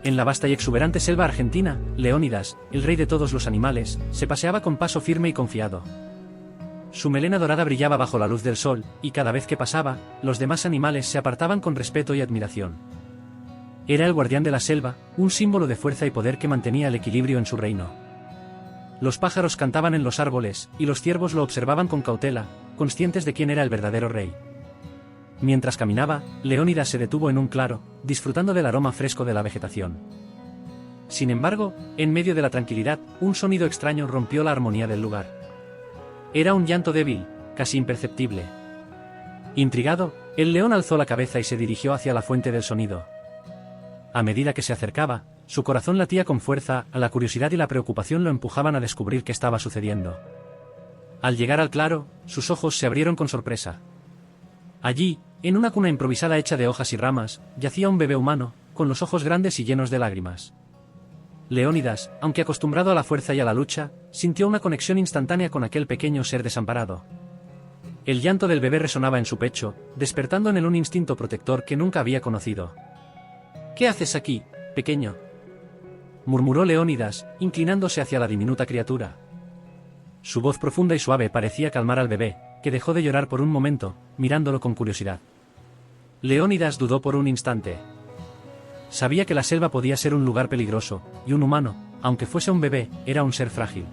En la vasta y exuberante selva argentina, Leónidas, el rey de todos los animales, se paseaba con paso firme y confiado. Su melena dorada brillaba bajo la luz del sol, y cada vez que pasaba, los demás animales se apartaban con respeto y admiración. Era el guardián de la selva, un símbolo de fuerza y poder que mantenía el equilibrio en su reino. Los pájaros cantaban en los árboles, y los ciervos lo observaban con cautela, conscientes de quién era el verdadero rey. Mientras caminaba, Leónidas se detuvo en un claro, disfrutando del aroma fresco de la vegetación. Sin embargo, en medio de la tranquilidad, un sonido extraño rompió la armonía del lugar. Era un llanto débil, casi imperceptible. Intrigado, el león alzó la cabeza y se dirigió hacia la fuente del sonido. A medida que se acercaba, su corazón latía con fuerza, la curiosidad y la preocupación lo empujaban a descubrir qué estaba sucediendo. Al llegar al claro, sus ojos se abrieron con sorpresa. Allí, en una cuna improvisada hecha de hojas y ramas, yacía un bebé humano, con los ojos grandes y llenos de lágrimas. Leónidas, aunque acostumbrado a la fuerza y a la lucha, sintió una conexión instantánea con aquel pequeño ser desamparado. El llanto del bebé resonaba en su pecho, despertando en él un instinto protector que nunca había conocido. «¿Qué haces aquí, pequeño?», murmuró Leónidas, inclinándose hacia la diminuta criatura. Su voz profunda y suave parecía calmar al bebé, que dejó de llorar por un momento, mirándolo con curiosidad. Leónidas dudó por un instante. Sabía que la selva podía ser un lugar peligroso, y un humano, aunque fuese un bebé, era un ser frágil.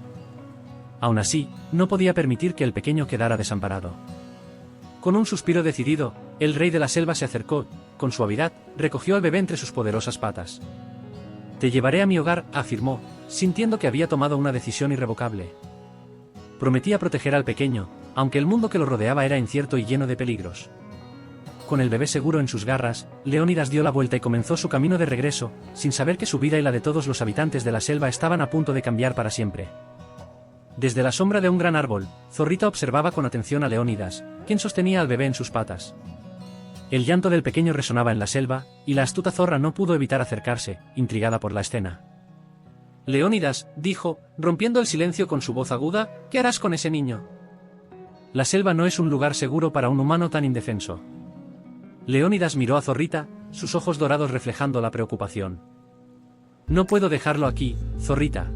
Aún así, no podía permitir que el pequeño quedara desamparado. Con un suspiro decidido, el rey de la selva se acercó, con suavidad, recogió al bebé entre sus poderosas patas. «Te llevaré a mi hogar», afirmó, sintiendo que había tomado una decisión irrevocable. Prometía proteger al pequeño, aunque el mundo que lo rodeaba era incierto y lleno de peligros. Con el bebé seguro en sus garras, Leónidas dio la vuelta y comenzó su camino de regreso, sin saber que su vida y la de todos los habitantes de la selva estaban a punto de cambiar para siempre. Desde la sombra de un gran árbol, Zorrita observaba con atención a Leónidas, quien sostenía al bebé en sus patas. El llanto del pequeño resonaba en la selva, y la astuta zorra no pudo evitar acercarse, intrigada por la escena. «Leónidas», dijo, rompiendo el silencio con su voz aguda, «¿qué harás con ese niño?». «La selva no es un lugar seguro para un humano tan indefenso». Leónidas miró a Zorrita, sus ojos dorados reflejando la preocupación. «No puedo dejarlo aquí, Zorrita.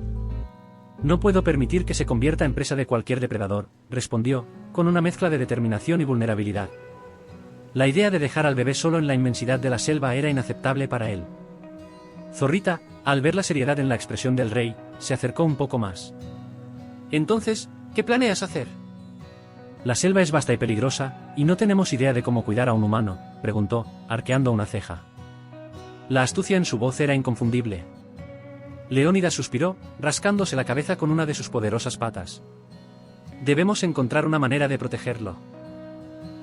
No puedo permitir que se convierta en presa de cualquier depredador», respondió, con una mezcla de determinación y vulnerabilidad. La idea de dejar al bebé solo en la inmensidad de la selva era inaceptable para él. Zorrita, al ver la seriedad en la expresión del rey, se acercó un poco más. «Entonces, ¿qué planeas hacer?». «La selva es vasta y peligrosa, y no tenemos idea de cómo cuidar a un humano», preguntó, arqueando una ceja. La astucia en su voz era inconfundible. Leónidas suspiró, rascándose la cabeza con una de sus poderosas patas. «Debemos encontrar una manera de protegerlo».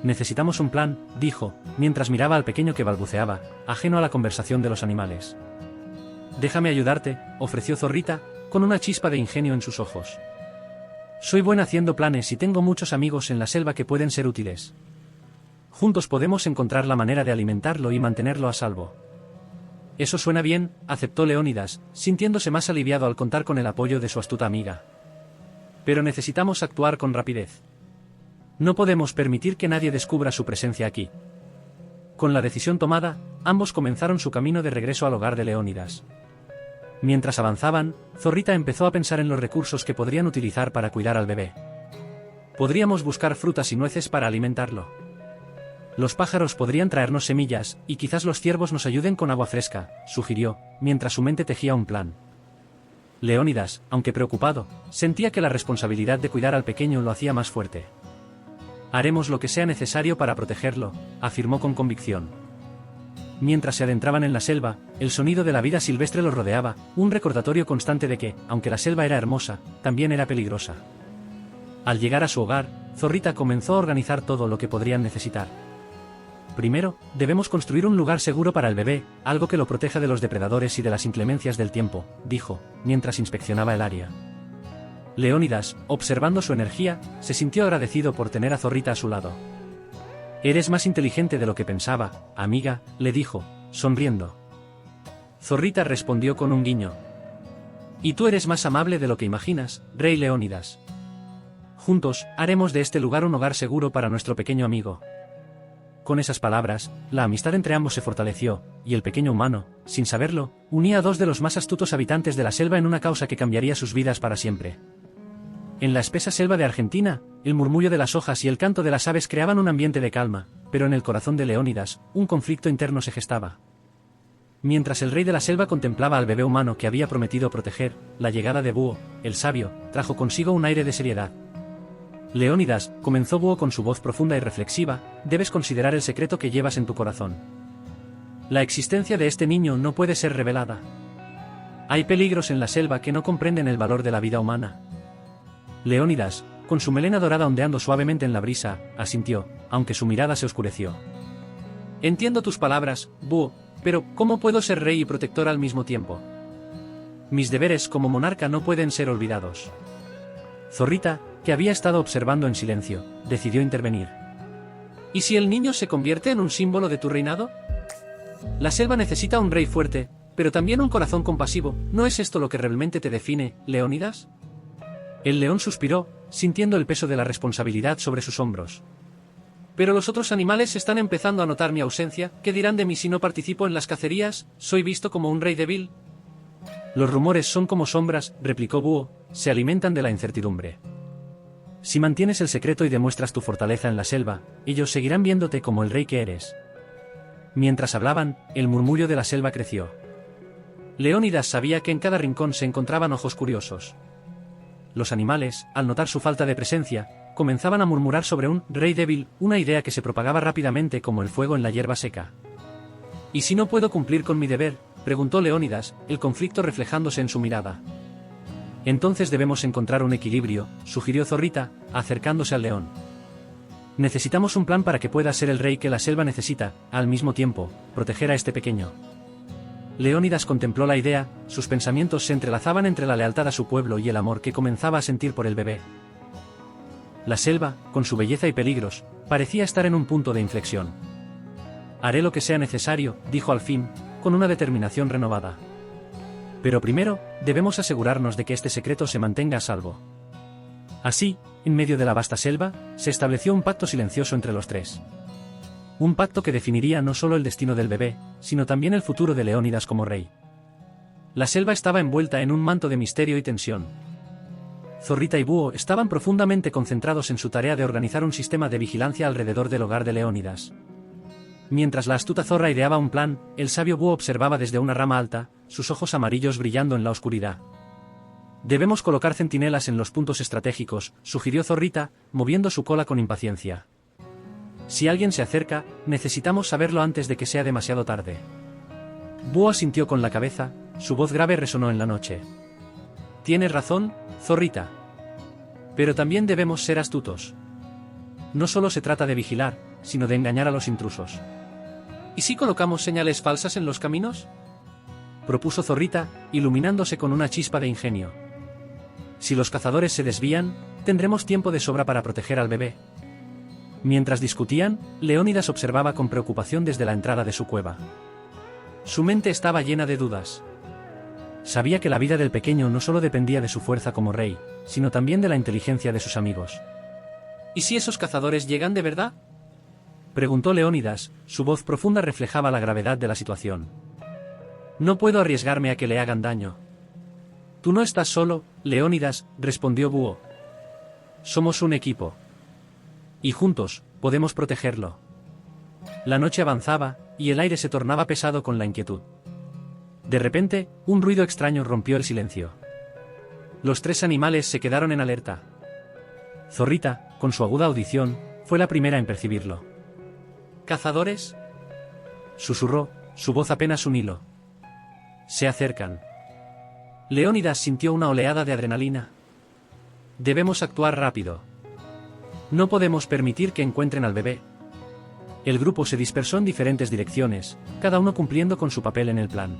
«Necesitamos un plan», dijo, mientras miraba al pequeño que balbuceaba, ajeno a la conversación de los animales. «Déjame ayudarte», ofreció Zorrita, con una chispa de ingenio en sus ojos. «Soy buena haciendo planes y tengo muchos amigos en la selva que pueden ser útiles. Juntos podemos encontrar la manera de alimentarlo y mantenerlo a salvo». «Eso suena bien», aceptó Leónidas, sintiéndose más aliviado al contar con el apoyo de su astuta amiga. «Pero necesitamos actuar con rapidez. No podemos permitir que nadie descubra su presencia aquí». Con la decisión tomada, ambos comenzaron su camino de regreso al hogar de Leónidas. Mientras avanzaban, Zorrita empezó a pensar en los recursos que podrían utilizar para cuidar al bebé. «Podríamos buscar frutas y nueces para alimentarlo. Los pájaros podrían traernos semillas, y quizás los ciervos nos ayuden con agua fresca», sugirió, mientras su mente tejía un plan. Leónidas, aunque preocupado, sentía que la responsabilidad de cuidar al pequeño lo hacía más fuerte. «Haremos lo que sea necesario para protegerlo», afirmó con convicción. Mientras se adentraban en la selva, el sonido de la vida silvestre los rodeaba, un recordatorio constante de que, aunque la selva era hermosa, también era peligrosa. Al llegar a su hogar, Zorrita comenzó a organizar todo lo que podrían necesitar. «Primero, debemos construir un lugar seguro para el bebé, algo que lo proteja de los depredadores y de las inclemencias del tiempo», dijo, mientras inspeccionaba el área. Leónidas, observando su energía, se sintió agradecido por tener a Zorrita a su lado. «Eres más inteligente de lo que pensaba, amiga», le dijo, sonriendo. Zorrita respondió con un guiño. «Y tú eres más amable de lo que imaginas, rey Leónidas. Juntos, haremos de este lugar un hogar seguro para nuestro pequeño amigo». Con esas palabras, la amistad entre ambos se fortaleció, y el pequeño humano, sin saberlo, unía a dos de los más astutos habitantes de la selva en una causa que cambiaría sus vidas para siempre. En la espesa selva de Argentina, el murmullo de las hojas y el canto de las aves creaban un ambiente de calma, pero en el corazón de Leónidas, un conflicto interno se gestaba. Mientras el rey de la selva contemplaba al bebé humano que había prometido proteger, la llegada de Búho, el sabio, trajo consigo un aire de seriedad. Leónidas, comenzó Búho con su voz profunda y reflexiva, debes considerar el secreto que llevas en tu corazón. La existencia de este niño no puede ser revelada. Hay peligros en la selva que no comprenden el valor de la vida humana. Leónidas, con su melena dorada ondeando suavemente en la brisa, asintió, aunque su mirada se oscureció. Entiendo tus palabras, Búho, pero ¿cómo puedo ser rey y protector al mismo tiempo? Mis deberes como monarca no pueden ser olvidados. Zorrita, que había estado observando en silencio, decidió intervenir. ¿Y si el niño se convierte en un símbolo de tu reinado? La selva necesita un rey fuerte, pero también un corazón compasivo. ¿No es esto lo que realmente te define, Leónidas? El león suspiró, sintiendo el peso de la responsabilidad sobre sus hombros. Pero los otros animales están empezando a notar mi ausencia. ¿Qué dirán de mí si no participo en las cacerías? ¿Soy visto como un rey débil? Los rumores son como sombras, replicó Búho, se alimentan de la incertidumbre. Si mantienes el secreto y demuestras tu fortaleza en la selva, ellos seguirán viéndote como el rey que eres. Mientras hablaban, el murmullo de la selva creció. Leónidas sabía que en cada rincón se encontraban ojos curiosos. Los animales, al notar su falta de presencia, comenzaban a murmurar sobre un rey débil, una idea que se propagaba rápidamente como el fuego en la hierba seca. ¿Y si no puedo cumplir con mi deber?, preguntó Leónidas, el conflicto reflejándose en su mirada. Entonces debemos encontrar un equilibrio, sugirió Zorrita, acercándose al león. Necesitamos un plan para que pueda ser el rey que la selva necesita, al mismo tiempo, proteger a este pequeño. Leónidas contempló la idea, sus pensamientos se entrelazaban entre la lealtad a su pueblo y el amor que comenzaba a sentir por el bebé. La selva, con su belleza y peligros, parecía estar en un punto de inflexión. Haré lo que sea necesario, dijo al fin, con una determinación renovada. Pero primero, debemos asegurarnos de que este secreto se mantenga a salvo. Así, en medio de la vasta selva, se estableció un pacto silencioso entre los tres. Un pacto que definiría no solo el destino del bebé, sino también el futuro de Leónidas como rey. La selva estaba envuelta en un manto de misterio y tensión. Zorrita y Búho estaban profundamente concentrados en su tarea de organizar un sistema de vigilancia alrededor del hogar de Leónidas. Mientras la astuta zorra ideaba un plan, el sabio Búho observaba desde una rama alta, sus ojos amarillos brillando en la oscuridad. Debemos colocar centinelas en los puntos estratégicos, sugirió Zorrita, moviendo su cola con impaciencia. Si alguien se acerca, necesitamos saberlo antes de que sea demasiado tarde. Búho asintió con la cabeza, su voz grave resonó en la noche. Tienes razón, Zorrita. Pero también debemos ser astutos. No solo se trata de vigilar, sino de engañar a los intrusos. ¿Y si colocamos señales falsas en los caminos?, propuso Zorrita, iluminándose con una chispa de ingenio. Si los cazadores se desvían, tendremos tiempo de sobra para proteger al bebé. Mientras discutían, Leónidas observaba con preocupación desde la entrada de su cueva. Su mente estaba llena de dudas. Sabía que la vida del pequeño no solo dependía de su fuerza como rey, sino también de la inteligencia de sus amigos. ¿Y si esos cazadores llegan de verdad?, preguntó Leónidas, su voz profunda reflejaba la gravedad de la situación. No puedo arriesgarme a que le hagan daño. Tú no estás solo, Leónidas, respondió Búho. Somos un equipo. Y juntos, podemos protegerlo. La noche avanzaba, y el aire se tornaba pesado con la inquietud. De repente, un ruido extraño rompió el silencio. Los tres animales se quedaron en alerta. Zorrita, con su aguda audición, fue la primera en percibirlo. ¿Cazadores?, susurró, su voz apenas un hilo. Se acercan. Leónidas sintió una oleada de adrenalina. Debemos actuar rápido. No podemos permitir que encuentren al bebé. El grupo se dispersó en diferentes direcciones, cada uno cumpliendo con su papel en el plan.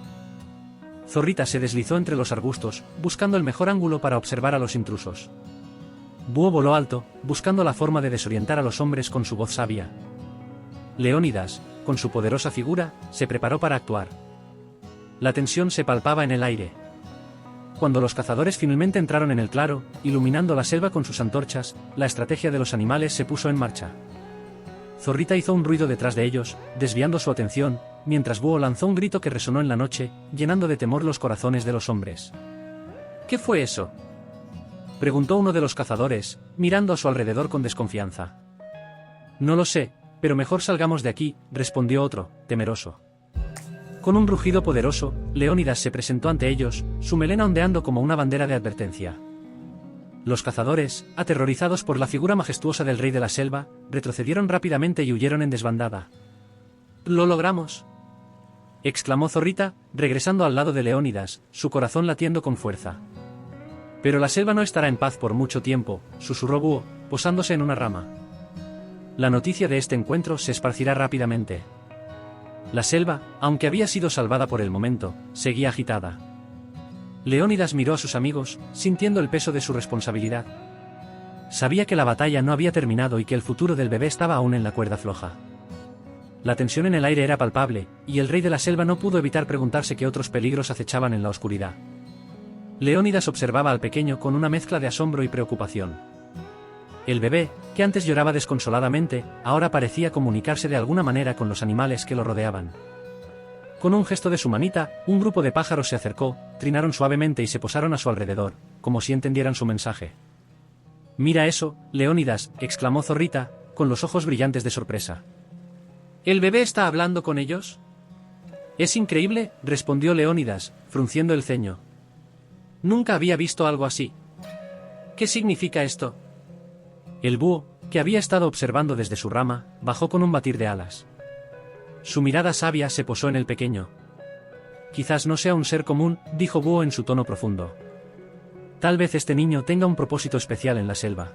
Zorrita se deslizó entre los arbustos, buscando el mejor ángulo para observar a los intrusos. Búho voló alto, buscando la forma de desorientar a los hombres con su voz sabia. Leónidas, con su poderosa figura, se preparó para actuar. La tensión se palpaba en el aire. Cuando los cazadores finalmente entraron en el claro, iluminando la selva con sus antorchas, la estrategia de los animales se puso en marcha. Zorrita hizo un ruido detrás de ellos, desviando su atención, mientras Búho lanzó un grito que resonó en la noche, llenando de temor los corazones de los hombres. ¿Qué fue eso?, preguntó uno de los cazadores, mirando a su alrededor con desconfianza. No lo sé, pero mejor salgamos de aquí, respondió otro, temeroso. Con un rugido poderoso, Leónidas se presentó ante ellos, su melena ondeando como una bandera de advertencia. Los cazadores, aterrorizados por la figura majestuosa del rey de la selva, retrocedieron rápidamente y huyeron en desbandada. «¡Lo logramos!», exclamó Zorrita, regresando al lado de Leónidas, su corazón latiendo con fuerza. «Pero la selva no estará en paz por mucho tiempo», susurró Búho, posándose en una rama. «La noticia de este encuentro se esparcirá rápidamente». La selva, aunque había sido salvada por el momento, seguía agitada. Leónidas miró a sus amigos, sintiendo el peso de su responsabilidad. Sabía que la batalla no había terminado y que el futuro del bebé estaba aún en la cuerda floja. La tensión en el aire era palpable, y el rey de la selva no pudo evitar preguntarse qué otros peligros acechaban en la oscuridad. Leónidas observaba al pequeño con una mezcla de asombro y preocupación. El bebé, que antes lloraba desconsoladamente, ahora parecía comunicarse de alguna manera con los animales que lo rodeaban. Con un gesto de su manita, un grupo de pájaros se acercó, trinaron suavemente y se posaron a su alrededor, como si entendieran su mensaje. «Mira eso, Leónidas», exclamó Zorrita, con los ojos brillantes de sorpresa. «¿El bebé está hablando con ellos?». «Es increíble», respondió Leónidas, frunciendo el ceño. «Nunca había visto algo así». «¿Qué significa esto?». El búho, que había estado observando desde su rama, bajó con un batir de alas. Su mirada sabia se posó en el pequeño. «Quizás no sea un ser común», dijo Búho en su tono profundo. «Tal vez este niño tenga un propósito especial en la selva.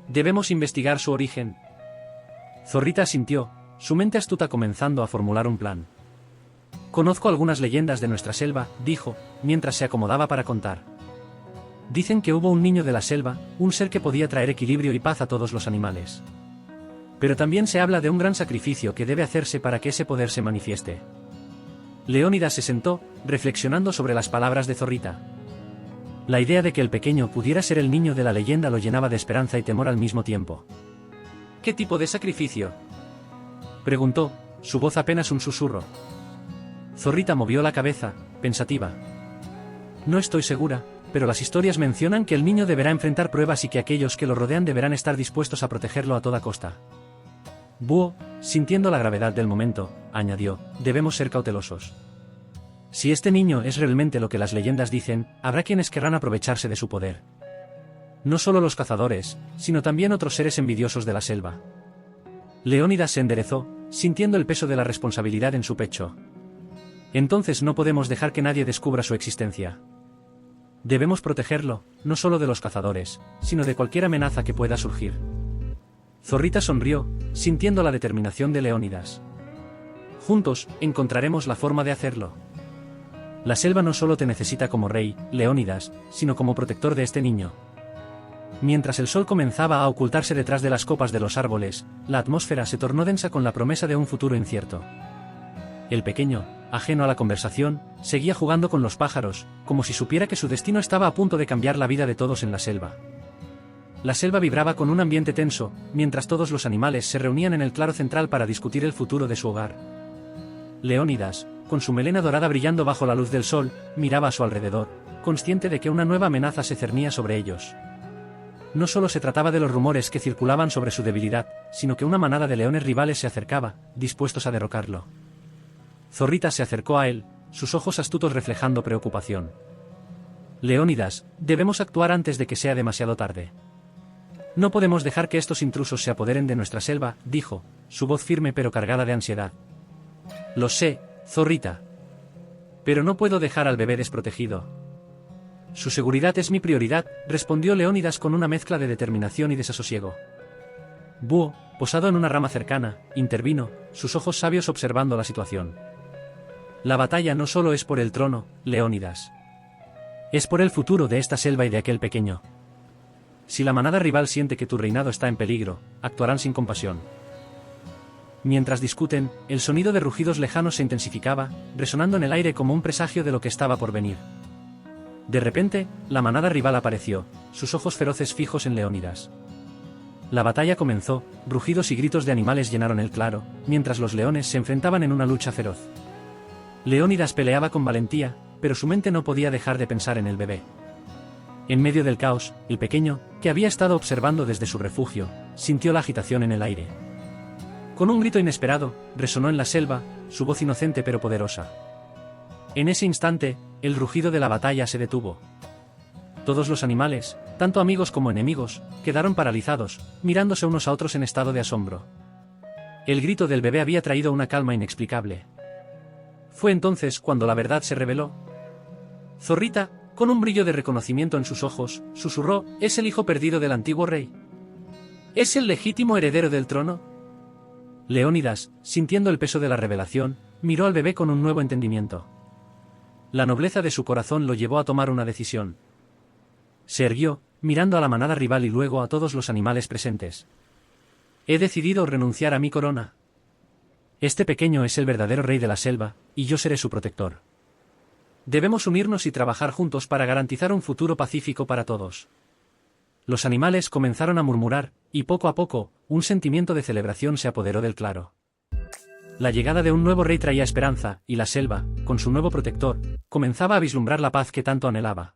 Debemos investigar su origen». Zorrita asintió, su mente astuta comenzando a formular un plan. «Conozco algunas leyendas de nuestra selva», dijo, mientras se acomodaba para contar. «Dicen que hubo un niño de la selva, un ser que podía traer equilibrio y paz a todos los animales. Pero también se habla de un gran sacrificio que debe hacerse para que ese poder se manifieste». Leónidas se sentó, reflexionando sobre las palabras de Zorrita. La idea de que el pequeño pudiera ser el niño de la leyenda lo llenaba de esperanza y temor al mismo tiempo. «¿Qué tipo de sacrificio?», preguntó, su voz apenas un susurro. Zorrita movió la cabeza, pensativa. «No estoy segura, pero las historias mencionan que el niño deberá enfrentar pruebas y que aquellos que lo rodean deberán estar dispuestos a protegerlo a toda costa». Búho, sintiendo la gravedad del momento, añadió: «Debemos ser cautelosos. Si este niño es realmente lo que las leyendas dicen, habrá quienes querrán aprovecharse de su poder. No solo los cazadores, sino también otros seres envidiosos de la selva». Leónidas se enderezó, sintiendo el peso de la responsabilidad en su pecho. «Entonces no podemos dejar que nadie descubra su existencia. Debemos protegerlo, no solo de los cazadores, sino de cualquier amenaza que pueda surgir». Zorrita sonrió, sintiendo la determinación de Leónidas. «Juntos, encontraremos la forma de hacerlo. La selva no solo te necesita como rey, Leónidas, sino como protector de este niño». Mientras el sol comenzaba a ocultarse detrás de las copas de los árboles, la atmósfera se tornó densa con la promesa de un futuro incierto. El pequeño, ajeno a la conversación, seguía jugando con los pájaros, como si supiera que su destino estaba a punto de cambiar la vida de todos en la selva. La selva vibraba con un ambiente tenso, mientras todos los animales se reunían en el claro central para discutir el futuro de su hogar. Leónidas, con su melena dorada brillando bajo la luz del sol, miraba a su alrededor, consciente de que una nueva amenaza se cernía sobre ellos. No solo se trataba de los rumores que circulaban sobre su debilidad, sino que una manada de leones rivales se acercaba, dispuestos a derrocarlo. Zorrita se acercó a él, sus ojos astutos reflejando preocupación. «Leónidas, debemos actuar antes de que sea demasiado tarde. No podemos dejar que estos intrusos se apoderen de nuestra selva», dijo, su voz firme pero cargada de ansiedad. «Lo sé, Zorrita. Pero no puedo dejar al bebé desprotegido. Su seguridad es mi prioridad», respondió Leónidas con una mezcla de determinación y desasosiego. Búho, posado en una rama cercana, intervino, sus ojos sabios observando la situación. «La batalla no solo es por el trono, Leónidas. Es por el futuro de esta selva y de aquel pequeño. Si la manada rival siente que tu reinado está en peligro, actuarán sin compasión». Mientras discuten, el sonido de rugidos lejanos se intensificaba, resonando en el aire como un presagio de lo que estaba por venir. De repente, la manada rival apareció, sus ojos feroces fijos en Leónidas. La batalla comenzó, rugidos y gritos de animales llenaron el claro, mientras los leones se enfrentaban en una lucha feroz. Leónidas peleaba con valentía, pero su mente no podía dejar de pensar en el bebé. En medio del caos, el pequeño, que había estado observando desde su refugio, sintió la agitación en el aire. Con un grito inesperado, resonó en la selva, su voz inocente pero poderosa. En ese instante, el rugido de la batalla se detuvo. Todos los animales, tanto amigos como enemigos, quedaron paralizados, mirándose unos a otros en estado de asombro. El grito del bebé había traído una calma inexplicable. Fue entonces cuando la verdad se reveló. Zorrita, con un brillo de reconocimiento en sus ojos, susurró: «¿Es el hijo perdido del antiguo rey? ¿Es el legítimo heredero del trono?». Leónidas, sintiendo el peso de la revelación, miró al bebé con un nuevo entendimiento. La nobleza de su corazón lo llevó a tomar una decisión. Se erguió, mirando a la manada rival y luego a todos los animales presentes. «He decidido renunciar a mi corona. Este pequeño es el verdadero rey de la selva, y yo seré su protector. Debemos unirnos y trabajar juntos para garantizar un futuro pacífico para todos». Los animales comenzaron a murmurar, y poco a poco, un sentimiento de celebración se apoderó del claro. La llegada de un nuevo rey traía esperanza, y la selva, con su nuevo protector, comenzaba a vislumbrar la paz que tanto anhelaba.